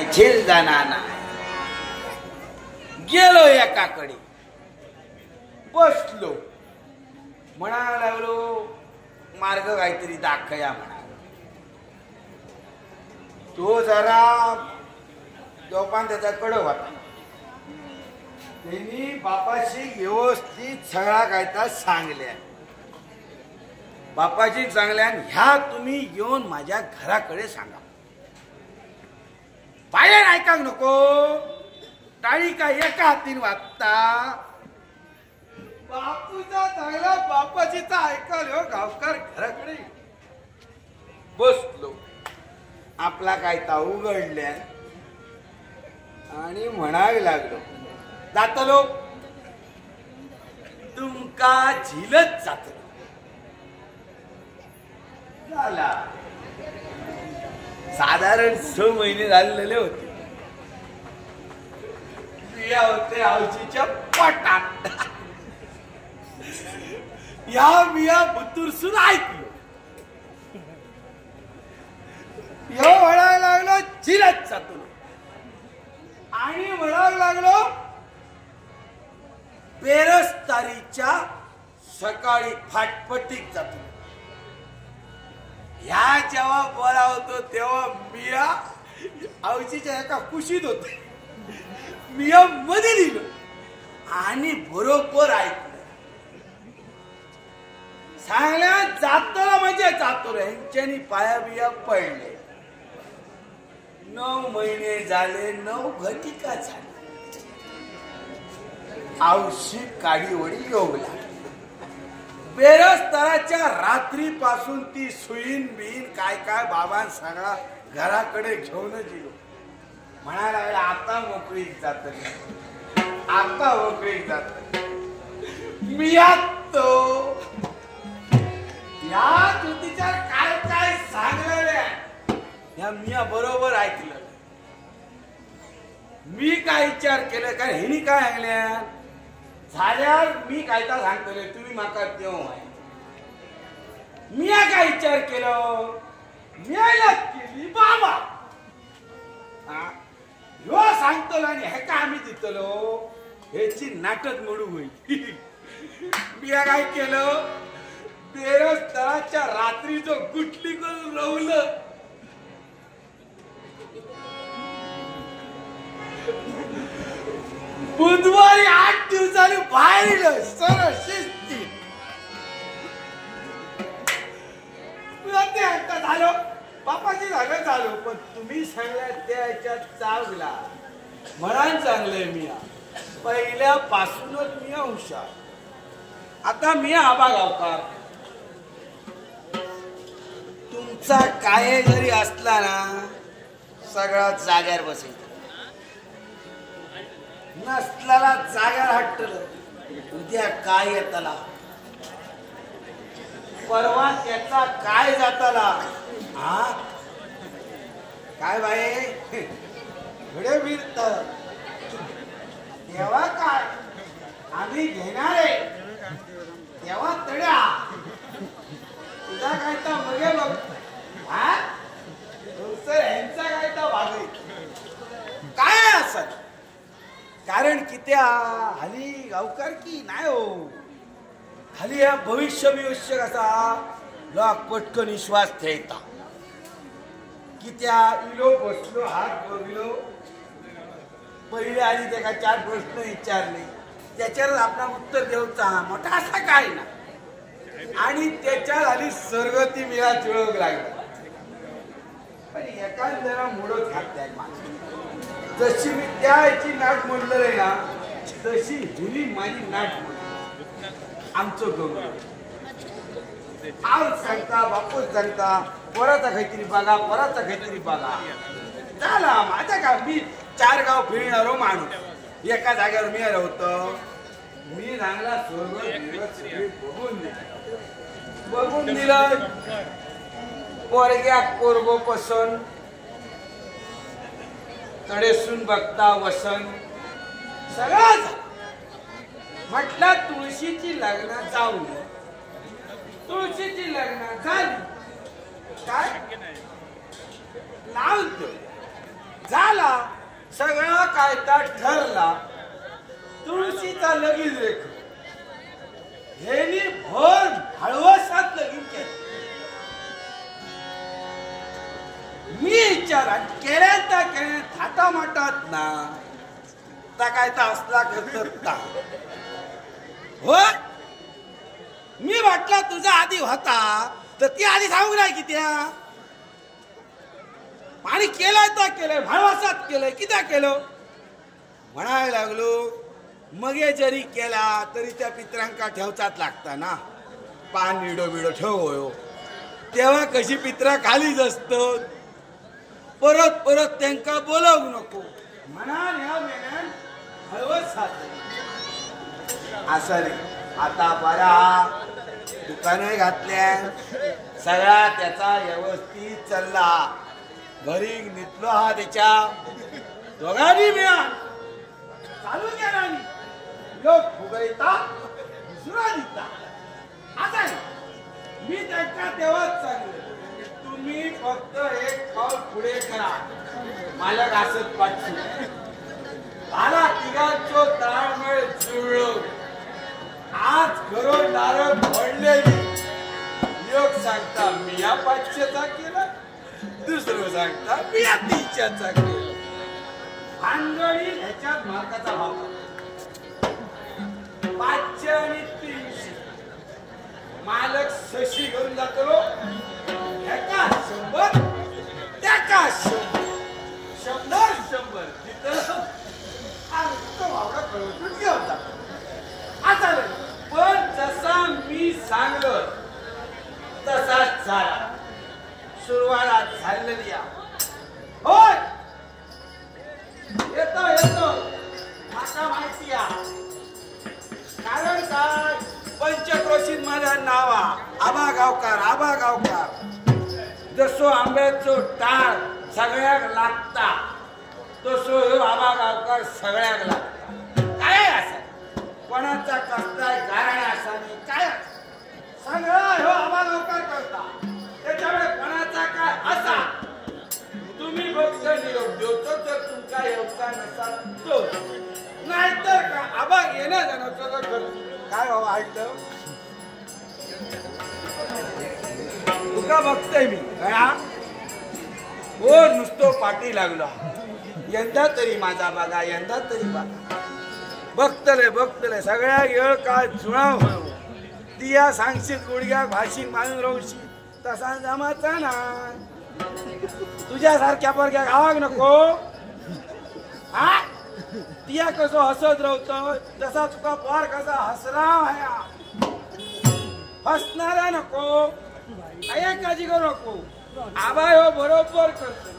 झेल जाणार नाही. गेलो एकाकडे बसलो, म्हणायला लागलो मार्ग काहीतरी दाखया म्हणा. तो जरा जोपान त्याचा कडक होता. त्यांनी बापाशी व्यवस्थित सगळा कायता सांगल्या. बापाची सांगल्या ह्या तुम्ही येऊन माझ्या घराकडे सांगा. बाहेर ऐका नको. टाळी का एका हातीने वाजता. बापूचा चांगला बापाचीचा ऐकाल हो गावकार घराकडे बसलो. आपला कायता उघडल्या आणि म्हणायला लागलो जातलो तुमका झिलत जातलो. झाला साधारण 6 महिने झालेले होते. बिया होते आवशीच्या पोटात. या बिया बुतुरसून ऐकलो. ह्यो म्हणायला लागलो झिलत जातो आणि म्हणायला लागलो बेरस्तारीच्या सकाळी फाटपटीक जातो. ह्या जेव्हा बोला होतो तेव्हा मिया आवशीच्या एका कुशीत होते. मिया मध्ये दिलो आणि बरोबर ऐकलं. सांगल्या जातो म्हणजे जातो रे. ह्यांच्यानी पाया बिया पडले. 9 महिने झाले. 9 घटिका झाले. आवशी काडीवडी योगला. बेरस्ताराच्या रात्रीपासून ती सुईन बिन काय काय बाबान सगळा घराकडे घेऊनच गेलो. म्हणायला लागला आता मोकळीक जात. आता मोकळीक जात. मिया तो या तुतीच्या काय काय सांगलेले या मिया बरोबर ऐकलं. मी काय विचार केलं काय हेनी काय ऐकल्या झाल्यावर मी कायता सांगतले तुम्ही माका देव आहे. मिया काय विचार केलं मियाला केली बाबा ह्यो सांगतलो आणि हे का आम्ही दितलो ह्याची नाटक मोडू होईल. मिया काय केलं बेरस्ताराच्या रात्री जो गुटली करून रवलं. बुधवारी 8 दिवसांनी बाहेर सरळ शिस्ती झालो. बापाची झालं झालो. पण तुम्ही सांगल्या त्याच्यात चावला म्हणान चांगलंय मिया. पहिल्यापासूनच मिया हुशार. आता मिया आबा गावकार तुमचा काय जरी असला ना सगळा जाग्यावर बसेल. नसल्याला जाग्यावर हटलं. उद्या काय येताला परवा त्याचा काय जाताला. हा काय बाई घडे फिरत तेव्हा काय आम्ही घेणार आहे तेव्हा तड्या तुझा काय तर मगे बघ. हा ह्यांचा काय तर वागळे काय असत. कारण की त्या हली गावकार की नाही हो. हली या भविष्य कसा लोक पटकन विश्वास ठेवता की त्या इलो बसलो हात बघलो पहिले आधी त्याला 4 प्रश्न विचारले त्याच्यावर आपण उत्तर देऊचा मोठा असा काय ना. आणि त्याच्यात आली सरगती मिळा जुळवक लागला. पण एका जरा मोडत घातल्या. जशी मी त्याची नाट म्हणलं आहे ना तशी हिनी माझी नाट म्हणली. आमचं गौरव आज सांगता बापूच सांगता पोराचा काहीतरी बघा पोराचा काहीतरी बघा. झाला माझ्या का मी 4 गाव फिरणारो माणूस एका जागेवर मी आलो होतो. मी चांगला बघून दिलं. पोरग्या कोरगो पसंत तडेसून बघता वसन सगळं म्हटलं तुळशीची लग्न जाऊ. तुळशीची लग्न झाली काय लावतो झाला सगळा कायदा ठरला. तुळशीचा लगीन रेख हेनी भर हळवसात लगीन केलं. मी विचारा केळ्यात थाटा माटात ना ता काय तर असला करता हो. मी म्हटलं तुझा आधी होता तर ती आधी सांगू नाही की त्या आणि केलंय तर केलंय भाळवासात केलंय कित्या केलं म्हणायला लागलो. मगे जरी केला तरी त्या पित्रांका ठेवचाच लागता ना. पान विडो बिडो ठेव होयो तेव्हा कशी पित्रा खालीच असत. परत परत त्यांका बोलावू नको म्हणाल ह्या मेल्यान हळवत असं रे. आता बरा दुकाने घातल्या सगळा त्याचा व्यवस्थित चालला. घरी निघलो हा त्याच्या दोघांनी मिळा चालू केला. लोक फुगैता दुसरा दिसता आता मी त्यांना तेव्हाच सांगितलं तुम्ही फक्त एक पाऊल पुढे करा मालक असत पाठवू. मला तिघांचो ताळमेळ जुळलो. आज घरून नारळ फोडलेली लोक सांगता मी या पाचशेचा केला दुसरं सांगता मी या 300चा केला. भानगडी ह्याच्यात मार्काचा भाव 500 आणि 300 मालक 600 घेऊन जातो. एका 100 त्याका 100 तिथं भावडा कळवून घेऊन जातो. आता पण जसा मी सांगलो तसाच झाला. सुरुवात झालेली होय येतो येतो माका माहिती कारण काय पंचक्रोशीत माझं नाव आबा गावकार. जसो आंब्याचो टाळ सगळ्याक लागता तसो ह्यो आबा गावकार सगळ्याक लागता. काय असं कोणाचा कसलाय गाराणा असा नाही काय सगळं ह्यो आबा गावकार करता. त्याच्यामुळे कोणाचा काय असा तुम्ही फक्त निरोप देवतो तर तुमचा व्यवसाय नसा तो नाहीतर का आबा येणं जाणं काय बाबा ऐकलं तुका बघतोय मी हो नुसतो पाठी लागलो. यंदा तरी माझा बघा यंदा तरी बघा बघतले सगळ्या येळ काय जुळाव हो. तिया सांगशील गुडघ्या भाषी मानून राहूशी तसा जमाचा ना. तुझ्यासारख्या पोरग्या गावाक नको हा. तिया कसो हसत राहतो तसा तुका पोर कसा हसरा हसणारा नको. काय काळजी करू नको. आबा हो बरोबर करतो.